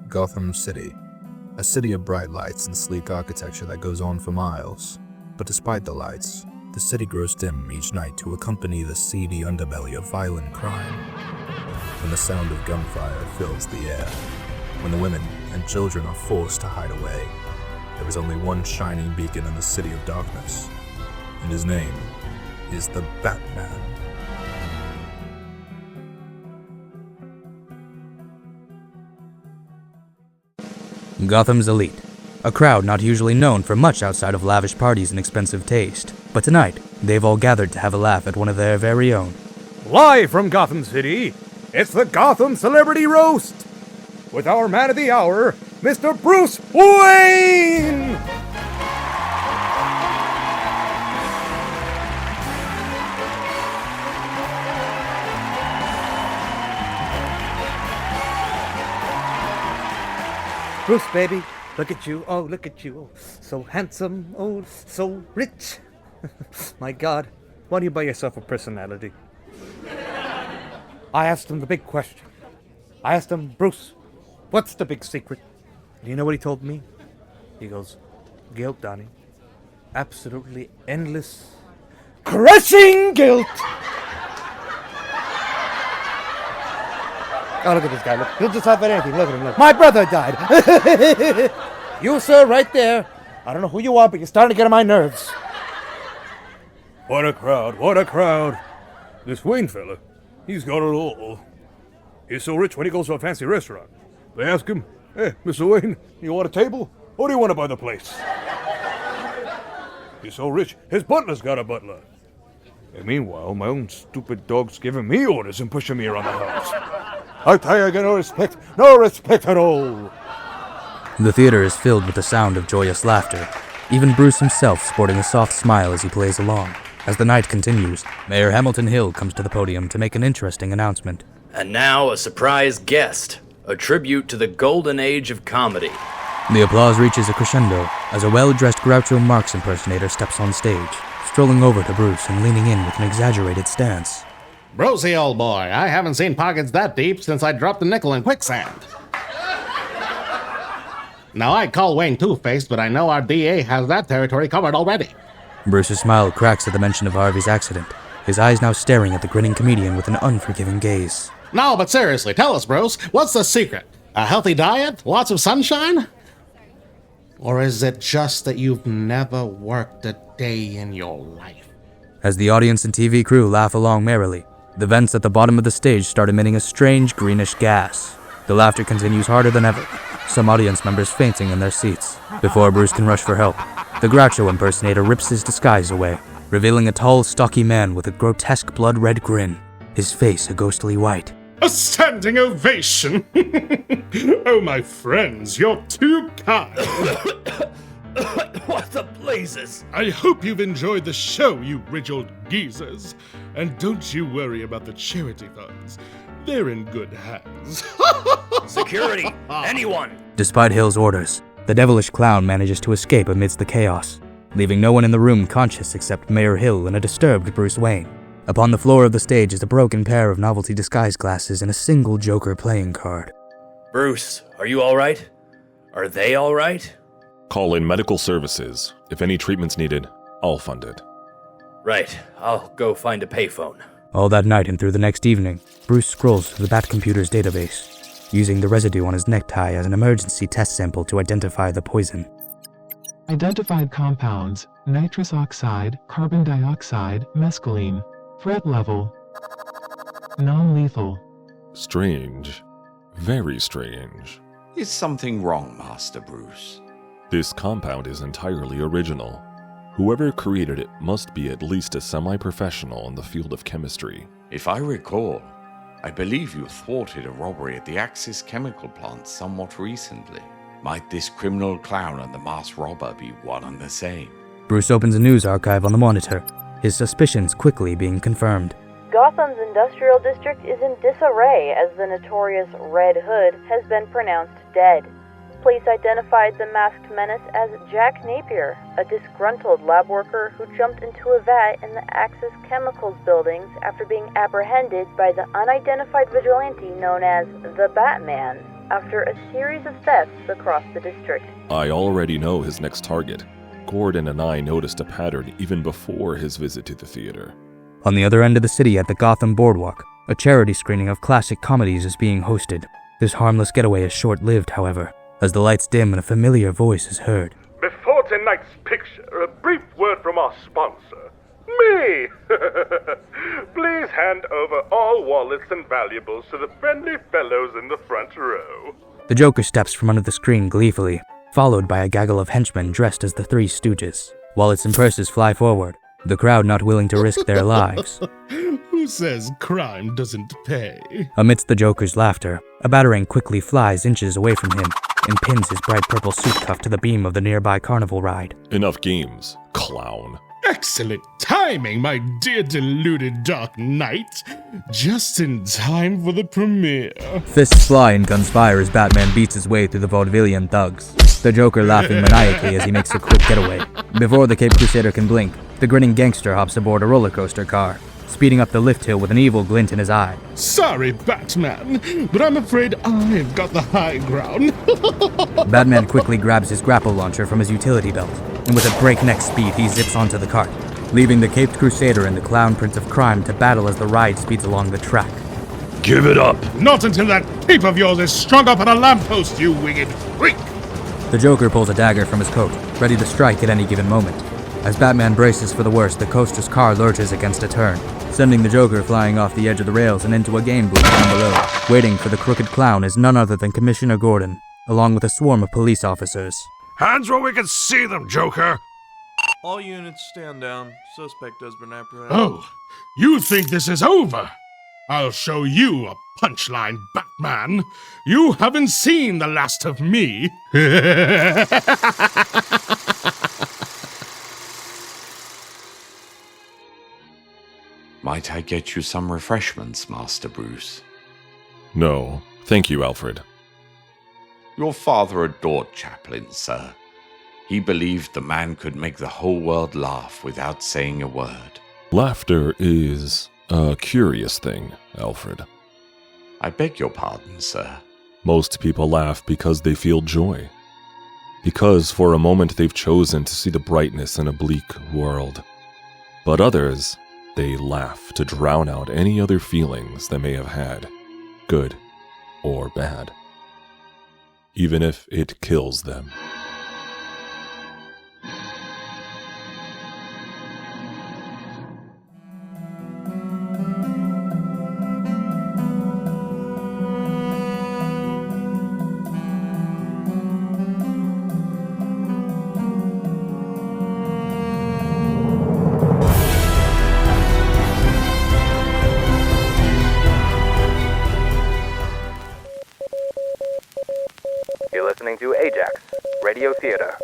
Gotham City. A city of bright lights and sleek architecture that goes on for miles. But despite the lights, the city grows dim each night to accompany the seedy underbelly of violent crime. When the sound of gunfire fills the air, when the women and children are forced to hide away, there is only one shining beacon in the city of darkness, and his name is the Batman. Gotham's elite. A crowd not usually known for much outside of lavish parties and expensive taste. But tonight, they've all gathered to have a laugh at one of their very own. Live from Gotham City, it's the Gotham Celebrity Roast! With our man of the hour, Mr. Bruce Wayne! Bruce, baby, look at you, oh, look at you, oh, so handsome, oh, so rich. My God, why don't you buy yourself a personality? I asked him the big question. I asked him, Bruce, what's the big secret? And you know what he told me? He goes, guilt, Donnie. Absolutely endless, crushing guilt! Oh, look at this guy. Look, he'll just laugh at anything. Look at him. Look. My brother died. You, sir, right there. I don't know who you are, but you're starting to get on my nerves. What a crowd. What a crowd. This Wayne fella, he's got it all. He's so rich when he goes to a fancy restaurant. They ask him, hey, Mr. Wayne, you want a table? Or do you want to buy the place? He's so rich, his butler's got a butler. And meanwhile, my own stupid dog's giving me orders and pushing me around the house. I tell you, I get no respect at all. The theater is filled with the sound of joyous laughter, even Bruce himself sporting a soft smile as he plays along. As the night continues, Mayor Hamilton Hill comes to the podium to make an interesting announcement. And now a surprise guest, a tribute to the golden age of comedy. The applause reaches a crescendo as a well-dressed Groucho Marx impersonator steps on stage, strolling over to Bruce and leaning in with an exaggerated stance. Brucey, old boy, I haven't seen pockets that deep since I dropped a nickel in quicksand. Now, I call Wayne two-faced, but I know our DA has that territory covered already. Bruce's smile cracks at the mention of Harvey's accident, his eyes now staring at the grinning comedian with an unforgiving gaze. No, but seriously, tell us, Bruce, what's the secret? A healthy diet? Lots of sunshine? Or is it just that you've never worked a day in your life? As the audience and TV crew laugh along merrily, the vents at the bottom of the stage start emitting a strange greenish gas. The laughter continues harder than ever, some audience members fainting in their seats. Before Bruce can rush for help, the Groucho impersonator rips his disguise away, revealing a tall, stocky man with a grotesque blood-red grin, his face a ghostly white. A standing ovation! Oh, my friends, you're too kind. What the blazes? I hope you've enjoyed the show, you rich old geezers. And don't you worry about the charity funds. They're in good hands. Security! Anyone! Despite Hill's orders, the devilish clown manages to escape amidst the chaos, leaving no one in the room conscious except Mayor Hill and a disturbed Bruce Wayne. Upon the floor of the stage is a broken pair of novelty disguise glasses and a single Joker playing card. Bruce, are you alright? Are they alright? Call in medical services. If any treatment's needed, I'll fund it. Right, I'll go find a payphone. All that night and through the next evening, Bruce scrolls through the Batcomputer's database, using the residue on his necktie as an emergency test sample to identify the poison. Identified compounds: nitrous oxide, carbon dioxide, mescaline. Threat level: non-lethal. Strange. Very strange. Is something wrong, Master Bruce? This compound is entirely original. Whoever created it must be at least a semi-professional in the field of chemistry. If I recall, I believe you thwarted a robbery at the AJAX chemical plant somewhat recently. Might this criminal clown and the masked robber be one and the same? Bruce opens a news archive on the monitor, his suspicions quickly being confirmed. Gotham's industrial district is in disarray as the notorious Red Hood has been pronounced dead. Police identified the masked menace as Jack Napier, a disgruntled lab worker who jumped into a vat in the Axis Chemicals buildings after being apprehended by the unidentified vigilante known as the Batman. after a series of thefts across the district. I already know his next target. Gordon and I noticed a pattern even before his visit to the theater. On the other end of the city at the Gotham Boardwalk, a charity screening of classic comedies is being hosted. This harmless getaway is short-lived, however, as the lights dim and a familiar voice is heard. Before tonight's picture, a brief word from our sponsor. Me! Please hand over all wallets and valuables to the friendly fellows in the front row. The Joker steps from under the screen gleefully, followed by a gaggle of henchmen dressed as the Three Stooges. Wallets and purses fly forward, the crowd not willing to risk their lives. Who says crime doesn't pay? Amidst the Joker's laughter, a batarang quickly flies inches away from him and pins his bright purple suit cuff to the beam of the nearby carnival ride. Enough games, clown. Excellent timing, my dear deluded Dark Knight. Just in time for the premiere. Fists fly and guns fire as Batman beats his way through the vaudevillian thugs, the Joker laughing maniacally as he makes a quick getaway. Before the Caped Crusader can blink, the grinning gangster hops aboard a roller coaster car, speeding up the lift hill with an evil glint in his eye. Sorry, Batman, but I'm afraid I've got the high ground. Batman quickly grabs his grapple launcher from his utility belt, and with a breakneck speed he zips onto the cart, leaving the Caped Crusader and the Clown Prince of Crime to battle as the ride speeds along the track. Give it up! Not until that cape of yours is strung up on a lamppost, you winged freak! The Joker pulls a dagger from his coat, ready to strike at any given moment. As Batman braces for the worst, the coaster's car lurches against a turn, sending the Joker flying off the edge of the rails and into a game booth down below. Waiting for the crooked clown is none other than Commissioner Gordon, along with a swarm of police officers. Hands where we can see them, Joker! All units stand down. Suspect has been apprehended. Oh, you think this is over? I'll show you a punchline, Batman. You haven't seen the last of me. Might I get you some refreshments, Master Bruce? No, thank you, Alfred. Your father adored Chaplin, sir. He believed the man could make the whole world laugh without saying a word. Laughter is a curious thing, Alfred. I beg your pardon, sir. Most people laugh because they feel joy. Because for a moment they've chosen to see the brightness in a bleak world. But others, they laugh to drown out any other feelings they may have had, good or bad, even if it kills them. You're listening to AJAX, Radio Theater.